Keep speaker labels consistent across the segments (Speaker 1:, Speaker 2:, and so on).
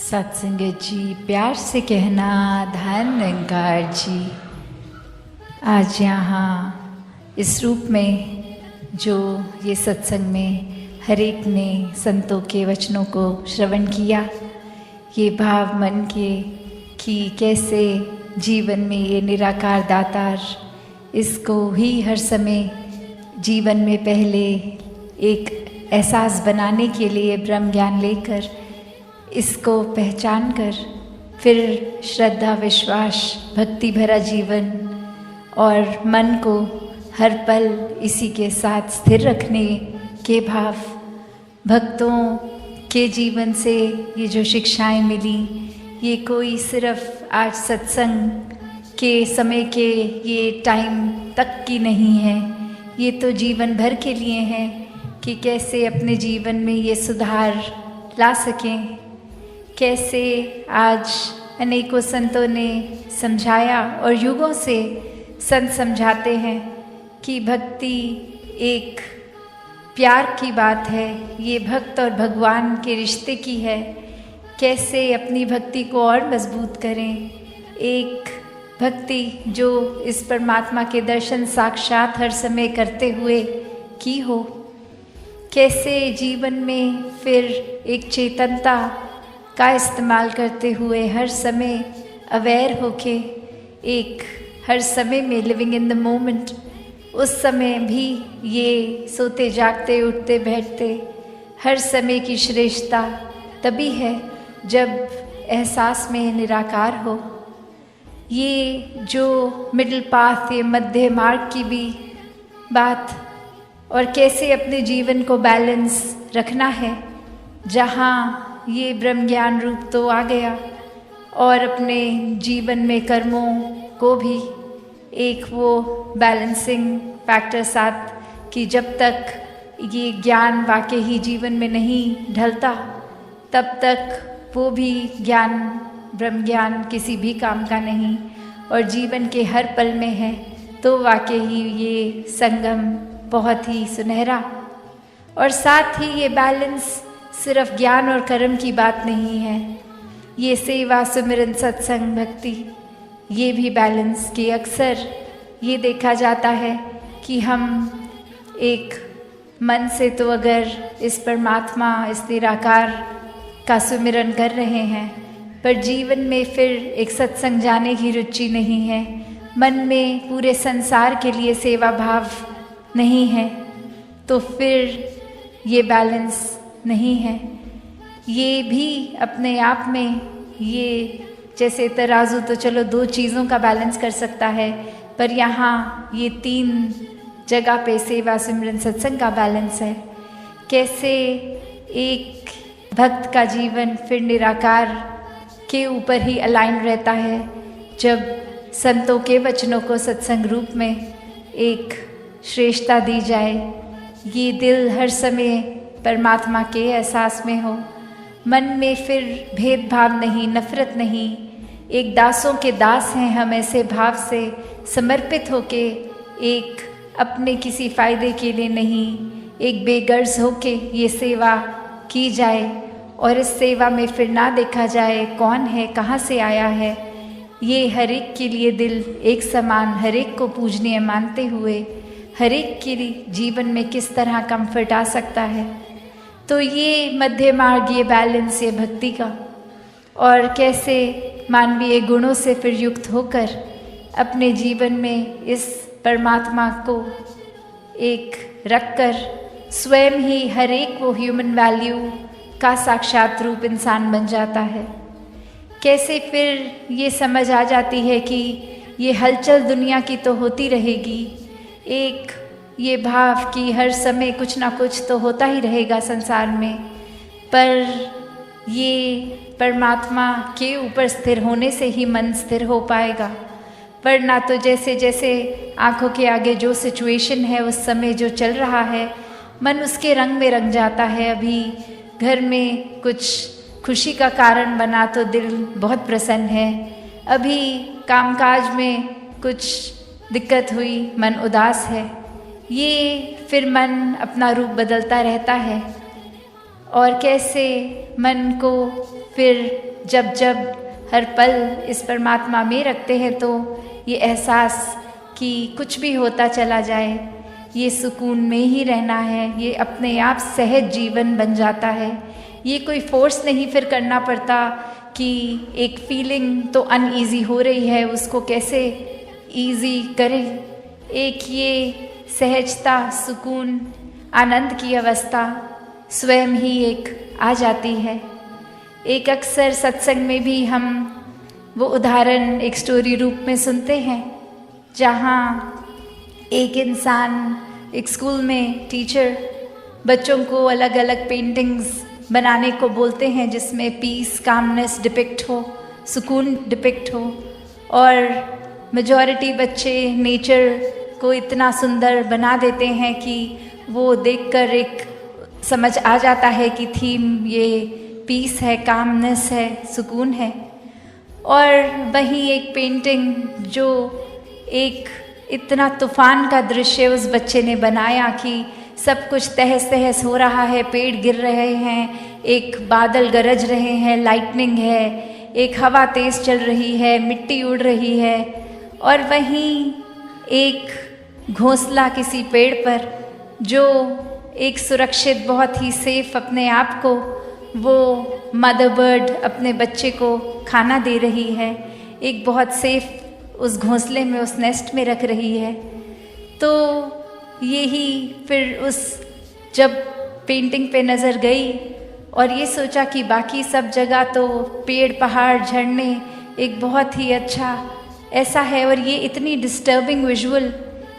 Speaker 1: सत्संगत जी, प्यार से कहना धन निरंकार जी। आज यहाँ इस रूप में जो ये सत्संग में हर एक ने संतों के वचनों को श्रवण किया, ये भाव मन के कि कैसे जीवन में ये निराकार दातार, इसको ही हर समय जीवन में पहले एक एहसास बनाने के लिए ब्रह्म ज्ञान लेकर इसको पहचान कर फिर श्रद्धा, विश्वास, भक्ति भरा जीवन और मन को हर पल इसी के साथ स्थिर रखने के भाव, भक्तों के जीवन से ये जो शिक्षाएं मिली, ये कोई सिर्फ आज सत्संग के समय के ये टाइम तक की नहीं है, ये तो जीवन भर के लिए है कि कैसे अपने जीवन में ये सुधार ला सकें। कैसे आज अनेकों संतों ने समझाया और युगों से संत समझाते हैं कि भक्ति एक प्यार की बात है, ये भक्त और भगवान के रिश्ते की है। कैसे अपनी भक्ति को और मजबूत करें, एक भक्ति जो इस परमात्मा के दर्शन साक्षात हर समय करते हुए की हो। कैसे जीवन में फिर एक चेतनता का इस्तेमाल करते हुए हर समय अवेयर होके, एक हर समय में लिविंग इन द मोमेंट, उस समय भी ये सोते जागते उठते बैठते हर समय की श्रेष्ठता तभी है जब एहसास में निराकार हो। ये जो मिडिल पाथ, ये मध्य मार्ग की भी बात, और कैसे अपने जीवन को बैलेंस रखना है, जहाँ ये ब्रह्म ज्ञान रूप तो आ गया और अपने जीवन में कर्मों को भी एक वो बैलेंसिंग फैक्टर साथ कि जब तक ये ज्ञान वाकई ही जीवन में नहीं ढलता तब तक वो भी ज्ञान, ब्रह्म ज्ञान किसी भी काम का नहीं और जीवन के हर पल में है, तो वाकई ही ये संगम बहुत ही सुनहरा। और साथ ही ये बैलेंस सिर्फ ज्ञान और कर्म की बात नहीं है, ये सेवा, सुमिरन, सत्संग, भक्ति, ये भी बैलेंस की अक्सर ये देखा जाता है कि हम एक मन से तो अगर इस परमात्मा, इस निराकार का सुमिरन कर रहे हैं, पर जीवन में फिर एक सत्संग जाने की रुचि नहीं है, मन में पूरे संसार के लिए सेवा भाव नहीं है, तो फिर ये बैलेंस नहीं है। ये भी अपने आप में, ये जैसे तराजू तो चलो दो चीज़ों का बैलेंस कर सकता है, पर यहाँ ये तीन जगह पे सेवा, सिमरन, सत्संग का बैलेंस है। कैसे एक भक्त का जीवन फिर निराकार के ऊपर ही अलाइन रहता है जब संतों के वचनों को सत्संग रूप में एक श्रेष्ठता दी जाए, ये दिल हर समय परमात्मा के एहसास में हो, मन में फिर भेदभाव नहीं, नफरत नहीं, एक दासों के दास हैं हम, ऐसे भाव से समर्पित होके एक अपने किसी फ़ायदे के लिए नहीं, एक बेगर्ज होके ये सेवा की जाए और इस सेवा में फिर ना देखा जाए कौन है, कहाँ से आया है, ये हर एक के लिए दिल एक समान, हर एक को पूजनीय मानते हुए हर एक के जीवन में किस तरह कंफर्ट आ सकता है। तो ये मध्य मार्ग, ये बैलेंस, ये भक्ति का, और कैसे मानवीय गुणों से फिर युक्त होकर अपने जीवन में इस परमात्मा को एक रखकर स्वयं ही हर एक वो ह्यूमन वैल्यू का साक्षात रूप इंसान बन जाता है। कैसे फिर ये समझ आ जाती है कि ये हलचल दुनिया की तो होती रहेगी, एक ये भाव कि हर समय कुछ ना कुछ तो होता ही रहेगा संसार में, पर ये परमात्मा के ऊपर स्थिर होने से ही मन स्थिर हो पाएगा। वरना तो जैसे जैसे आँखों के आगे जो सिचुएशन है, उस समय जो चल रहा है, मन उसके रंग में रंग जाता है। अभी घर में कुछ खुशी का कारण बना तो दिल बहुत प्रसन्न है, अभी कामकाज में कुछ दिक्कत हुई, मन उदास है, ये फिर मन अपना रूप बदलता रहता है। और कैसे मन को फिर जब जब हर पल इस परमात्मा में रखते हैं तो ये एहसास कि कुछ भी होता चला जाए, ये सुकून में ही रहना है, ये अपने आप सहज जीवन बन जाता है। ये कोई फोर्स नहीं फिर करना पड़ता कि एक फीलिंग तो अनईज़ी हो रही है, उसको कैसे ईज़ी करें। एक ये सहजता, सुकून, आनंद की अवस्था स्वयं ही एक आ जाती है। एक अक्सर सत्संग में भी हम वो उदाहरण एक स्टोरी रूप में सुनते हैं, जहाँ एक इंसान, एक स्कूल में टीचर बच्चों को अलग अलग पेंटिंग्स बनाने को बोलते हैं जिसमें पीस, कामनेस डिपिक्ट हो, सुकून डिपिक्ट हो, और मेजॉरिटी बच्चे नेचर को इतना सुंदर बना देते हैं कि वो देखकर एक समझ आ जाता है कि थीम ये पीस है, कामनेस है, सुकून है। और वहीं एक पेंटिंग जो एक इतना तूफान का दृश्य उस बच्चे ने बनाया कि सब कुछ तहस तहस हो रहा है, पेड़ गिर रहे हैं, एक बादल गरज रहे हैं, लाइटनिंग है, एक हवा तेज़ चल रही है, मिट्टी उड़ रही है, और वहीं एक घोंसला किसी पेड़ पर जो एक सुरक्षित, बहुत ही सेफ अपने आप को वो मदर बर्ड अपने बच्चे को खाना दे रही है, एक बहुत सेफ उस घोंसले में, उस नेस्ट में रख रही है। तो यही फिर उस जब पेंटिंग पे नज़र गई और ये सोचा कि बाकी सब जगह तो पेड़, पहाड़, झरने एक बहुत ही अच्छा ऐसा है, और ये इतनी डिस्टर्बिंग विजुअल,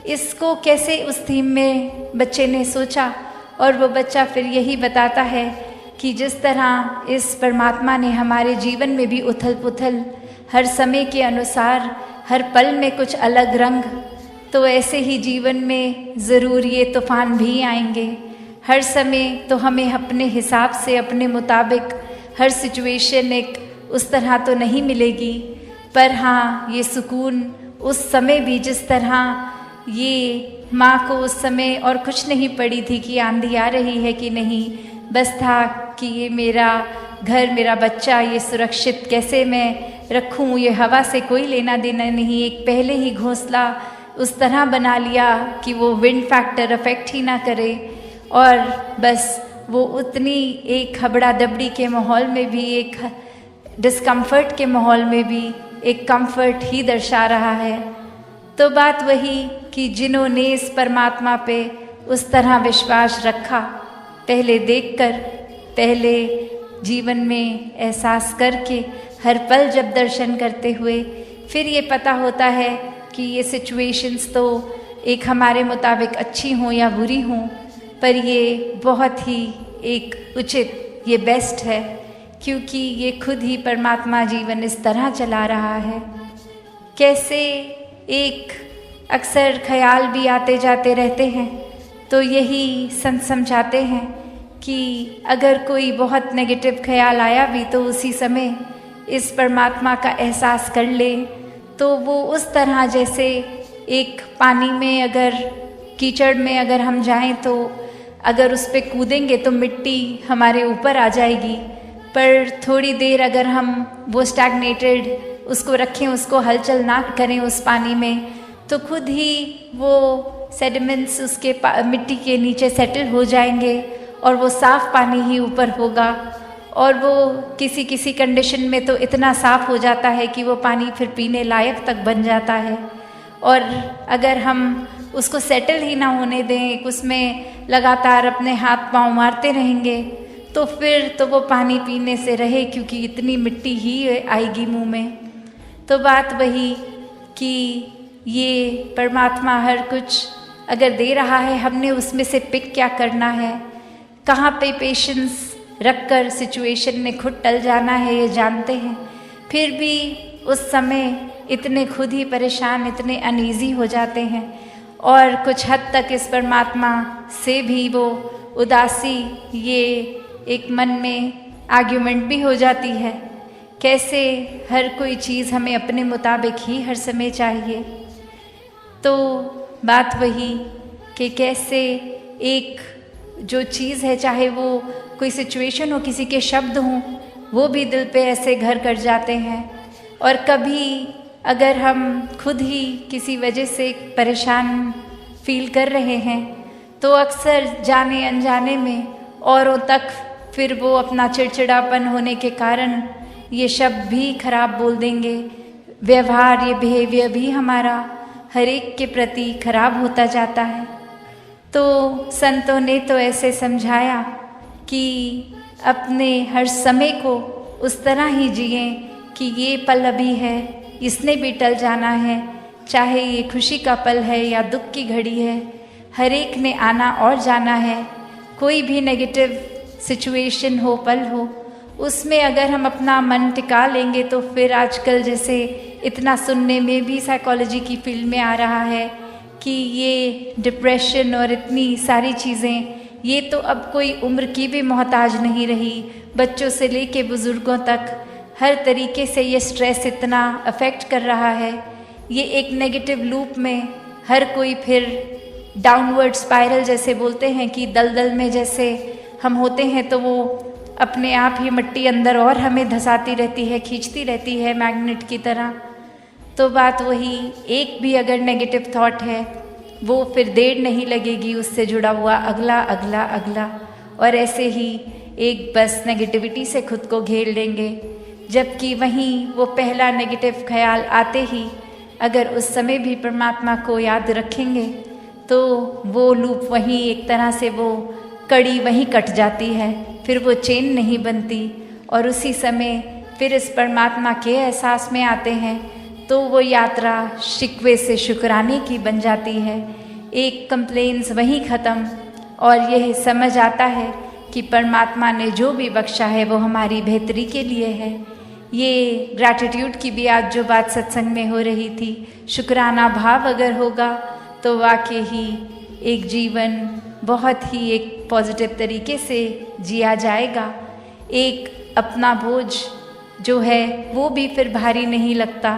Speaker 1: इसको कैसे उस थीम में बच्चे ने सोचा। और वो बच्चा फिर यही बताता है कि जिस तरह इस परमात्मा ने हमारे जीवन में भी उथल पुथल, हर समय के अनुसार हर पल में कुछ अलग रंग, तो ऐसे ही जीवन में ज़रूर ये तूफ़ान भी आएंगे। हर समय तो हमें अपने हिसाब से, अपने मुताबिक हर सिचुएशन एक उस तरह तो नहीं मिलेगी, पर हाँ ये सुकून उस समय भी, जिस तरह ये माँ को उस समय और कुछ नहीं पड़ी थी कि आंधी आ रही है कि नहीं, बस था कि ये मेरा घर, मेरा बच्चा, ये सुरक्षित कैसे मैं रखूँ, ये हवा से कोई लेना देना नहीं। एक पहले ही घोंसला उस तरह बना लिया कि वो विंड फैक्टर अफेक्ट ही ना करे, और बस वो उतनी एक हबड़ा दबड़ी के माहौल में भी, एक डिस्कम्फर्ट के माहौल में भी एक कंफर्ट ही दर्शा रहा है। तो बात वही कि जिन्होंने इस परमात्मा पे उस तरह विश्वास रखा, पहले देखकर, पहले जीवन में एहसास करके, हर पल जब दर्शन करते हुए, फिर ये पता होता है कि ये सिचुएशंस तो एक हमारे मुताबिक अच्छी हों या बुरी हों, पर ये बहुत ही एक उचित, ये बेस्ट है, क्योंकि ये खुद ही परमात्मा जीवन इस तरह चला रहा है। कैसे एक अक्सर ख्याल भी आते जाते रहते हैं, तो यही संत समझाते हैं कि अगर कोई बहुत नेगेटिव ख्याल आया भी तो उसी समय इस परमात्मा का एहसास कर ले, तो वो उस तरह जैसे एक पानी में, अगर कीचड़ में अगर हम जाएं तो अगर उस पर कूदेंगे तो मिट्टी हमारे ऊपर आ जाएगी, पर थोड़ी देर अगर हम वो स्टैग्नेटेड उसको रखें, उसको हलचल ना करें उस पानी में, तो खुद ही वो सेडिमेंट्स उसके मिट्टी के नीचे सेटल हो जाएंगे और वो साफ़ पानी ही ऊपर होगा। और वो किसी किसी कंडीशन में तो इतना साफ़ हो जाता है कि वो पानी फिर पीने लायक तक बन जाता है। और अगर हम उसको सेटल ही ना होने दें, उसमें लगातार अपने हाथ पांव मारते रहेंगे, तो फिर तो वो पानी पीने से रहे, क्योंकि इतनी मिट्टी ही आएगी मुंह में। तो बात वही कि ये परमात्मा हर कुछ अगर दे रहा है, हमने उसमें से पिक क्या करना है, कहाँ पे पेशेंस रखकर सिचुएशन में खुद टल जाना है, ये जानते हैं। फिर भी उस समय इतने खुद ही परेशान, इतने अनईज़ी हो जाते हैं, और कुछ हद तक इस परमात्मा से भी वो उदासी, ये एक मन में आर्ग्यूमेंट भी हो जाती है। कैसे हर कोई चीज़ हमें अपने मुताबिक ही हर समय चाहिए। तो बात वही कि कैसे एक जो चीज़ है, चाहे वो कोई सिचुएशन हो, किसी के शब्द हों, वो भी दिल पे ऐसे घर कर जाते हैं। और कभी अगर हम खुद ही किसी वजह से परेशान फील कर रहे हैं तो अक्सर जाने अनजाने में औरों तक फिर वो अपना चिड़चिड़ापन होने के कारण ये शब्द भी खराब बोल देंगे। व्यवहार, ये बिहेवियर भी हमारा हर एक के प्रति खराब होता जाता है। तो संतों ने तो ऐसे समझाया कि अपने हर समय को उस तरह ही जिए कि ये पल अभी है, इसने भी टल जाना है, चाहे ये खुशी का पल है या दुख की घड़ी है, हर एक ने आना और जाना है। कोई भी नेगेटिव सिचुएशन हो, पल हो, उसमें अगर हम अपना मन टिका लेंगे तो फिर आजकल जैसे इतना सुनने में भी साइकोलॉजी की फील्ड में आ रहा है कि ये डिप्रेशन और इतनी सारी चीज़ें, ये तो अब कोई उम्र की भी मोहताज नहीं रही। बच्चों से लेके बुज़ुर्गों तक हर तरीके से ये स्ट्रेस इतना अफेक्ट कर रहा है। ये एक नेगेटिव लूप में हर कोई फिर डाउनवर्ड स्पाइरल जैसे बोलते हैं कि दलदल में जैसे हम होते हैं तो वो अपने आप ही मिट्टी अंदर और हमें धंसाती रहती है, खींचती रहती है मैग्नेट की तरह। तो बात वही, एक भी अगर नेगेटिव थॉट है वो फिर देर नहीं लगेगी उससे जुड़ा हुआ अगला अगला अगला, और ऐसे ही एक बस नेगेटिविटी से खुद को घेर लेंगे। जबकि वहीं वो पहला नेगेटिव ख्याल आते ही अगर उस समय भी परमात्मा को याद रखेंगे तो वो लूप वहीं एक तरह से वो कड़ी वहीं कट जाती है, फिर वो चेन नहीं बनती और उसी समय फिर इस परमात्मा के एहसास में आते हैं तो वो यात्रा शिकवे से शुक्राने की बन जाती है। एक कंप्लेंट्स वहीं ख़त्म और यह समझ आता है कि परमात्मा ने जो भी बख्शा है वो हमारी बेहतरी के लिए है। ये ग्रैटिट्यूड की भी आज जो बात सत्संग में हो रही थी, शुक्राना भाव अगर होगा तो वाकई ही एक जीवन बहुत ही एक पॉजिटिव तरीके से जिया जाएगा। एक अपना बोझ जो है वो भी फिर भारी नहीं लगता,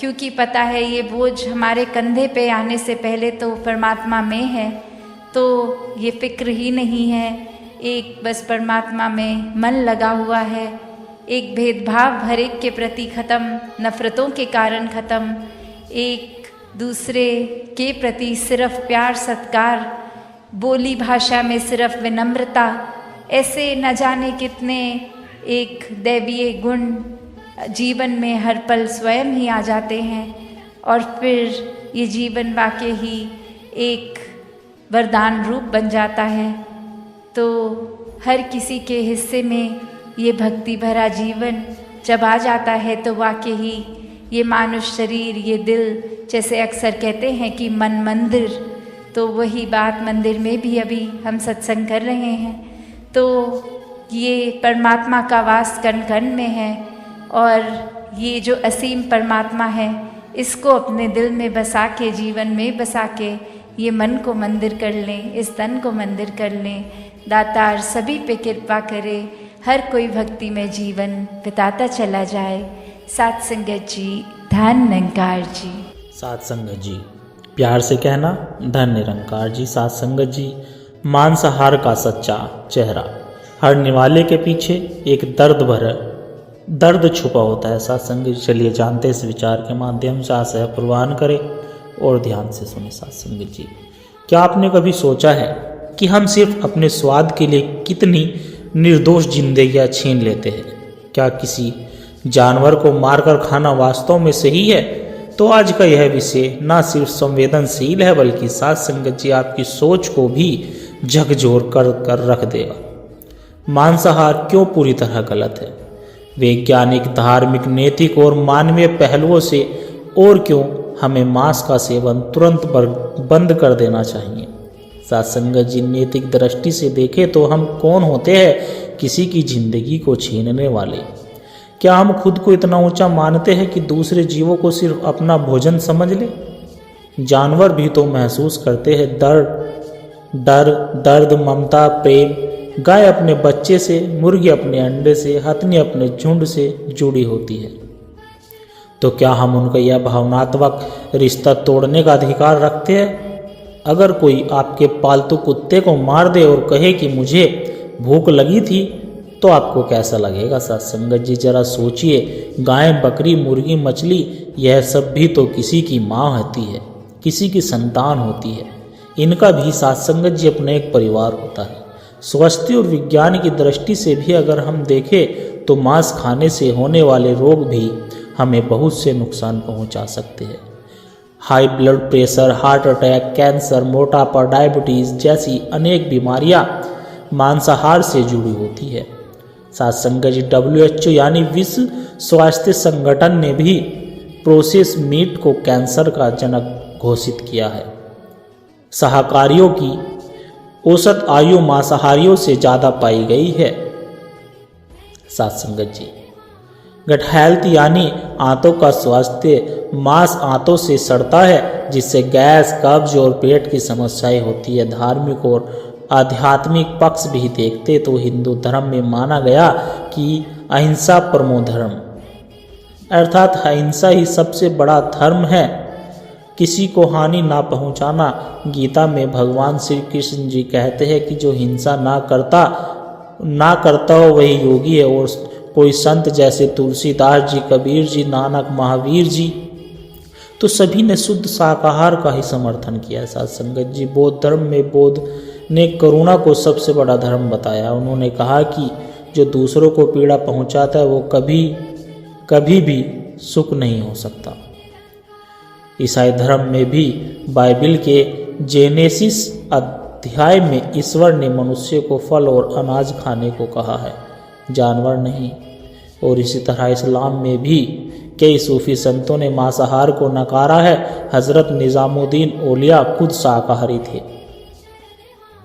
Speaker 1: क्योंकि पता है ये बोझ हमारे कंधे पे आने से पहले तो परमात्मा में है, तो ये फिक्र ही नहीं है। एक बस परमात्मा में मन लगा हुआ है, एक भेदभाव हर एक के प्रति ख़त्म, नफ़रतों के कारण ख़त्म, एक दूसरे के प्रति सिर्फ प्यार सत्कार, बोली भाषा में सिर्फ विनम्रता, ऐसे न जाने कितने एक दैवीय गुण जीवन में हर पल स्वयं ही आ जाते हैं और फिर ये जीवन वाकई ही एक वरदान रूप बन जाता है। तो हर किसी के हिस्से में ये भक्ति भरा जीवन जब आ जाता है तो वाकई ही ये मानुष शरीर, ये दिल, जैसे अक्सर कहते हैं कि मन मंदिर, तो वही बात मंदिर में भी अभी हम सत्संग कर रहे हैं। तो ये परमात्मा का वास कण कण में है और ये जो असीम परमात्मा है इसको अपने दिल में बसा के, जीवन में बसा के ये मन को मंदिर कर लें, इस तन को मंदिर कर लें। दातार सभी पे कृपा करे, हर कोई भक्ति में जीवन बिताता चला जाए। सात संगत जी, धन निरंकार जी।
Speaker 2: सात संगत जी, प्यार से कहना धन निरंकार जी। सात संगत जी, मांसाहार का सच्चा चेहरा, हरने वाले के पीछे एक दर्द छुपा होता है। सात संगत जी, चलिए जानते इस विचार के माध्यम से आशय प्रवान करें और ध्यान से सुने। सात संगत जी, क्या आपने कभी सोचा है कि हम सिर्फ अपने स्वाद के लिए कितनी निर्दोष जिंदगियां छीन लेते हैं? क्या किसी जानवर को मारकर खाना वास्तव में सही है? तो आज का यह विषय ना सिर्फ संवेदनशील है बल्कि सात संगत जी आपकी सोच को भी झकझोर कर रख देगा। मांसाहार क्यों पूरी तरह गलत है? वैज्ञानिक, धार्मिक, नैतिक और मानवीय पहलुओं से और क्यों हमें मांस का सेवन तुरंत बंद कर देना चाहिए? सात संगत जी, नैतिक दृष्टि से देखें तो हम कौन होते हैं किसी की जिंदगी को छीनने वाले? क्या हम खुद को इतना ऊंचा मानते हैं कि दूसरे जीवों को सिर्फ अपना भोजन समझ ले? जानवर भी तो महसूस करते हैं दर्द, ममता, प्रेम। गाय अपने बच्चे से, मुर्गी अपने अंडे से, हथनी अपने झुंड से जुड़ी होती है। तो क्या हम उनका यह भावनात्मक रिश्ता तोड़ने का अधिकार रखते हैं? अगर कोई आपके पालतू कुत्ते को मार दे और कहे कि मुझे भूख लगी थी, तो आपको कैसा लगेगा साथ संगत जी? जरा सोचिए, गाय, बकरी, मुर्गी, मछली, यह सब भी तो किसी की माँ होती है, किसी की संतान होती है। इनका भी साथ संगत जी अपना एक परिवार होता है। स्वास्थ्य और विज्ञान की दृष्टि से भी अगर हम देखें तो मांस खाने से होने वाले रोग भी हमें बहुत से नुकसान पहुंचा सकते हैं। High blood pressure, heart attack, cancer, मोटापा, डायबिटीज़ जैसी अनेक बीमारियां मांसाहार से जुड़ी होती है। साथ संगत जी, WHO यानी विश्व स्वास्थ्य संगठन ने भी प्रोसेस मीट को कैंसर का जनक घोषित किया है। शाकाहारियों की औसत आयु मांसाहारियों से ज़्यादा पाई गई है। साथ संगत जी, गट हेल्थ यानी आंतों का स्वास्थ्य, मांस आंतों से सड़ता है जिससे गैस, कब्ज और पेट की समस्याएं होती है। धार्मिक और आध्यात्मिक पक्ष भी देखते तो हिंदू धर्म में माना गया कि अहिंसा परमो धर्म, अर्थात अहिंसा ही सबसे बड़ा धर्म है, किसी को हानि ना पहुंचाना। गीता में भगवान श्री कृष्ण जी कहते हैं कि जो हिंसा ना करता हो वही योगी है। और कोई संत जैसे तुलसीदास जी, कबीर जी, नानक, महावीर जी, तो सभी ने शुद्ध शाकाहार का ही समर्थन किया। साथ संगत जी, बौद्ध धर्म में बुद्ध ने करुणा को सबसे बड़ा धर्म बताया। उन्होंने कहा कि जो दूसरों को पीड़ा पहुंचाता है वो कभी भी सुख नहीं हो सकता। ईसाई धर्म में भी बाइबिल के जेनेसिस अध्याय में ईश्वर ने मनुष्य को फल और अनाज खाने को कहा है, जानवर नहीं। और इसी तरह इस्लाम में भी कई सूफी संतों ने मांसाहार को नकारा है। हजरत निजामुद्दीन औलिया खुद शाकाहारी थे।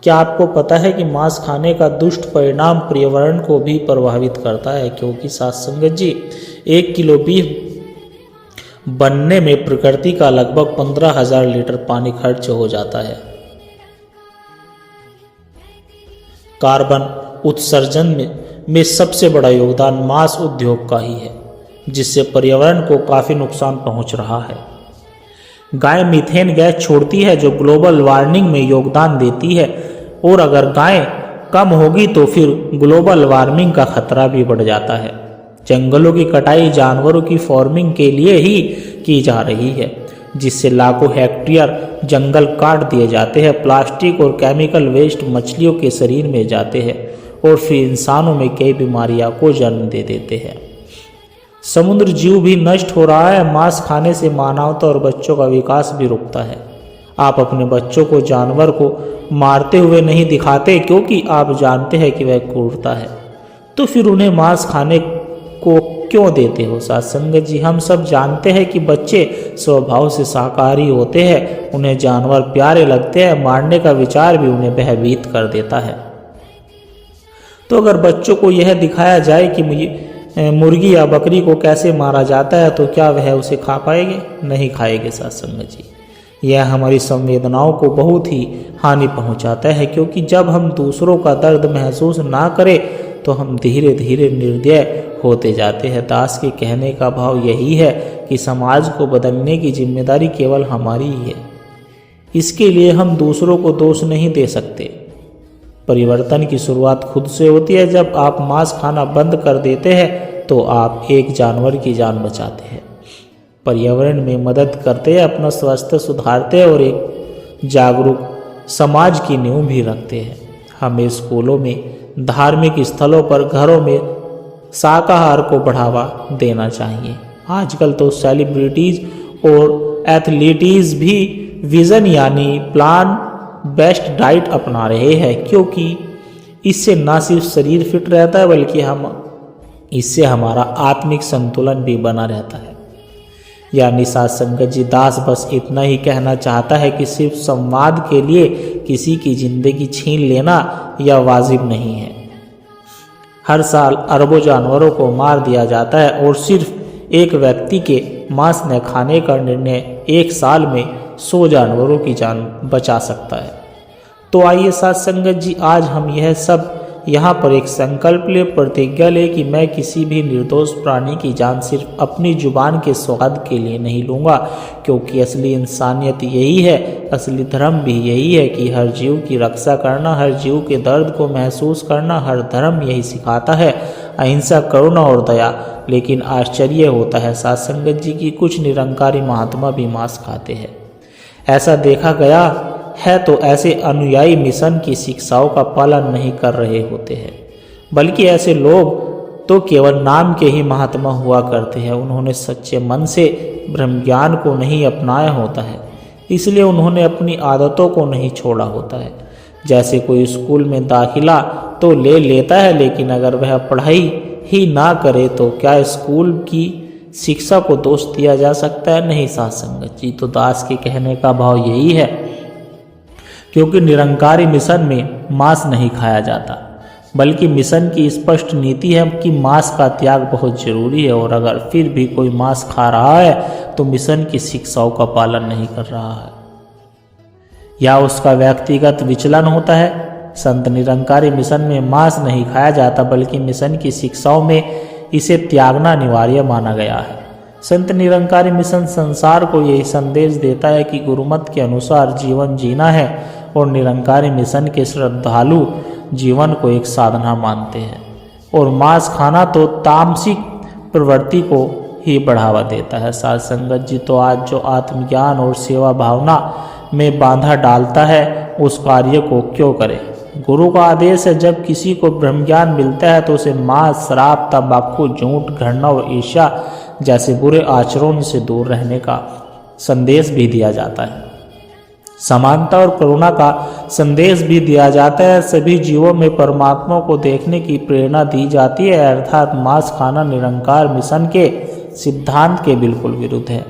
Speaker 2: क्या आपको पता है कि मांस खाने का दुष्ट परिणाम पर्यावरण को भी प्रभावित करता है? क्योंकि साथ संगत जी, 1 किलो बीफ बनने में प्रकृति का लगभग 15,000 लीटर पानी खर्च हो जाता है। कार्बन उत्सर्जन में सबसे बड़ा योगदान मांस उद्योग का ही है, जिससे पर्यावरण को काफी नुकसान पहुंच रहा है। गाय मीथेन गैस छोड़ती है जो ग्लोबल वार्मिंग में योगदान देती है, और अगर गाय कम होगी तो फिर ग्लोबल वार्मिंग का खतरा भी बढ़ जाता है। जंगलों की कटाई जानवरों की फार्मिंग के लिए ही की जा रही है, जिससे लाखों हेक्टेयर जंगल काट दिए जाते हैं। प्लास्टिक और केमिकल वेस्ट मछलियों के शरीर में जाते हैं और फिर इंसानों में कई बीमारियों को जन्म दे देते हैं। समुद्र जीव भी नष्ट हो रहा है। मांस खाने से मानवता और बच्चों का विकास भी रुकता है। आप अपने बच्चों को जानवर को मारते हुए नहीं दिखाते क्योंकि आप जानते हैं कि वह क्रूरता है, तो फिर उन्हें मांस खाने को क्यों देते हो? साथ संगत जी, हम सब जानते हैं कि बच्चे स्वभाव से शाकाहारी होते हैं, उन्हें जानवर प्यारे लगते हैं, मारने का विचार भी उन्हें भयभीत कर देता है। तो अगर बच्चों को यह दिखाया जाए कि मुर्गी या बकरी को कैसे मारा जाता है तो क्या वह उसे खा पाएंगे? नहीं खाएंगे। साथ संगत जी, यह हमारी संवेदनाओं को बहुत ही हानि पहुंचाता है, क्योंकि जब हम दूसरों का दर्द महसूस ना करें तो हम धीरे धीरे निर्दय होते जाते हैं। दास के कहने का भाव यही है कि समाज को बदलने की जिम्मेदारी केवल हमारी ही है। इसके लिए हम दूसरों को दोष नहीं दे सकते। परिवर्तन की शुरुआत खुद से होती है। जब आप मांस खाना बंद कर देते हैं तो आप एक जानवर की जान बचाते हैं, पर्यावरण में मदद करते हैं, अपना स्वास्थ्य सुधारते हैं और एक जागरूक समाज की नींव भी रखते हैं। हमें स्कूलों में, धार्मिक स्थलों पर, घरों में शाकाहार को बढ़ावा देना चाहिए। आजकल तो सेलिब्रिटीज और एथलीटीज भी विजन यानी प्लान बेस्ट डाइट अपना रहे हैं, क्योंकि इससे न सिर्फ शरीर फिट रहता है बल्कि इससे हमारा आत्मिक संतुलन भी बना रहता है। यानी साथ संगत जी, दास बस इतना ही कहना चाहता है कि सिर्फ संवाद के लिए किसी की जिंदगी छीन लेना यह वाजिब नहीं है। हर साल अरबों जानवरों को मार दिया जाता है और सिर्फ एक व्यक्ति के मांस न खाने का निर्णय 1 साल में 100 जानवरों की जान बचा सकता है। तो आइए साथ संगत जी, आज हम यह सब यहाँ पर एक संकल्प ले, प्रतिज्ञा ले कि मैं किसी भी निर्दोष प्राणी की जान सिर्फ अपनी जुबान के स्वाद के लिए नहीं लूँगा, क्योंकि असली इंसानियत यही है, असली धर्म भी यही है कि हर जीव की रक्षा करना, हर जीव के दर्द को महसूस करना। हर धर्म यही सिखाता है, अहिंसा, करुणा और दया। लेकिन आश्चर्य होता है साध संगत जी की कुछ निरंकारी महात्मा भी मांस खाते हैं। ऐसा देखा गया है तो ऐसे अनुयायी मिशन की शिक्षाओं का पालन नहीं कर रहे होते हैं, बल्कि ऐसे लोग तो केवल नाम के ही महात्मा हुआ करते हैं। उन्होंने सच्चे मन से ब्रह्म ज्ञान को नहीं अपनाया होता है, इसलिए उन्होंने अपनी आदतों को नहीं छोड़ा होता है। जैसे कोई स्कूल में दाखिला तो ले लेता है, लेकिन अगर वह पढ़ाई ही ना करे तो क्या स्कूल की शिक्षा को दोष दिया जा सकता है? नहीं साध संगत जी। तो दास के कहने का भाव यही है, क्योंकि निरंकारी मिशन में मांस नहीं खाया जाता, बल्कि मिशन की स्पष्ट नीति है कि मांस का त्याग बहुत जरूरी है, और अगर फिर भी कोई मांस खा रहा है तो मिशन की शिक्षाओं का पालन नहीं कर रहा है या उसका व्यक्तिगत विचलन होता है। संत निरंकारी मिशन में मांस नहीं खाया जाता, बल्कि मिशन की शिक्षाओं में इसे त्यागना अनिवार्य माना गया है। संत निरंकारी मिशन संसार को यही संदेश देता है कि गुरुमत के अनुसार जीवन जीना है, और निरंकारी मिशन के श्रद्धालु जीवन को एक साधना मानते हैं, और मांस खाना तो तामसिक प्रवृत्ति को ही बढ़ावा देता है। साध संगत जी, तो आज जो आत्मज्ञान और सेवा भावना में बाधा डालता है उस कार्य को क्यों करे? गुरु का आदेश है, जब किसी को ब्रह्म ज्ञान मिलता है तो उसे मांस, शराब, तंबाकू, झूठ, घृणा और ईर्ष्या जैसे बुरे आचरणों से दूर रहने का संदेश भी दिया जाता है। समानता और करुणा का संदेश भी दिया जाता है। सभी जीवों में परमात्मा को देखने की प्रेरणा दी जाती है, अर्थात मांस खाना निरंकार मिशन के सिद्धांत के बिल्कुल विरुद्ध है।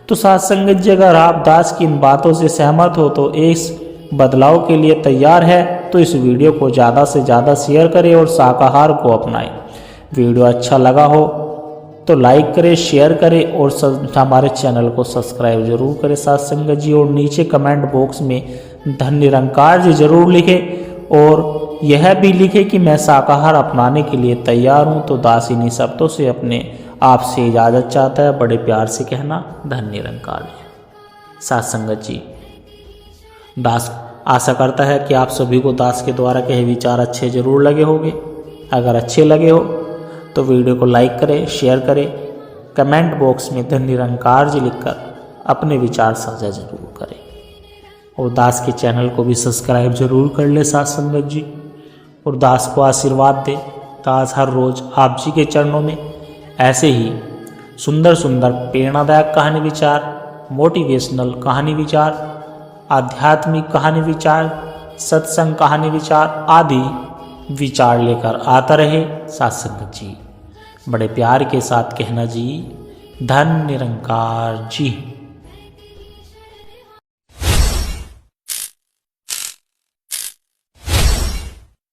Speaker 2: तो साध संगत जी, अगर आप दास की इन बातों से सहमत हो तो इस बदलाव के लिए तैयार है तो इस वीडियो को ज़्यादा से ज़्यादा शेयर करें और शाकाहार को अपनाएं। वीडियो अच्छा लगा हो तो लाइक करें, शेयर करें और हमारे चैनल को सब्सक्राइब जरूर करें साध संगत जी। और नीचे कमेंट बॉक्स में धन निरंकार जी जरूर लिखें, और यह भी लिखें कि मैं शाकाहार अपनाने के लिए तैयार हूँ। तो दास इन्हीं शब्दों से अपने आप से इजाज़त चाहता है, बड़े प्यार से कहना धन निरंकार जी। साध संगत जी, दास आशा करता है कि आप सभी को दास के द्वारा कहे विचार अच्छे जरूर लगे होंगे। अगर अच्छे लगे हो तो वीडियो को लाइक करें, शेयर करें, कमेंट बॉक्स में धन निरंकार जी लिखकर अपने विचार साझा जरूर करें, और दास के चैनल को भी सब्सक्राइब जरूर कर ले साध संगत जी। और दास को आशीर्वाद दे। दास हर रोज आप जी के चरणों में ऐसे ही सुंदर सुंदर प्रेरणादायक कहानी विचार, मोटिवेशनल कहानी विचार, आध्यात्मिक कहानी विचार, सत्संग कहानी विचार आदि विचार लेकर आता रहे साध संगत जी। बड़े प्यार के साथ कहना जी, धन निरंकार जी।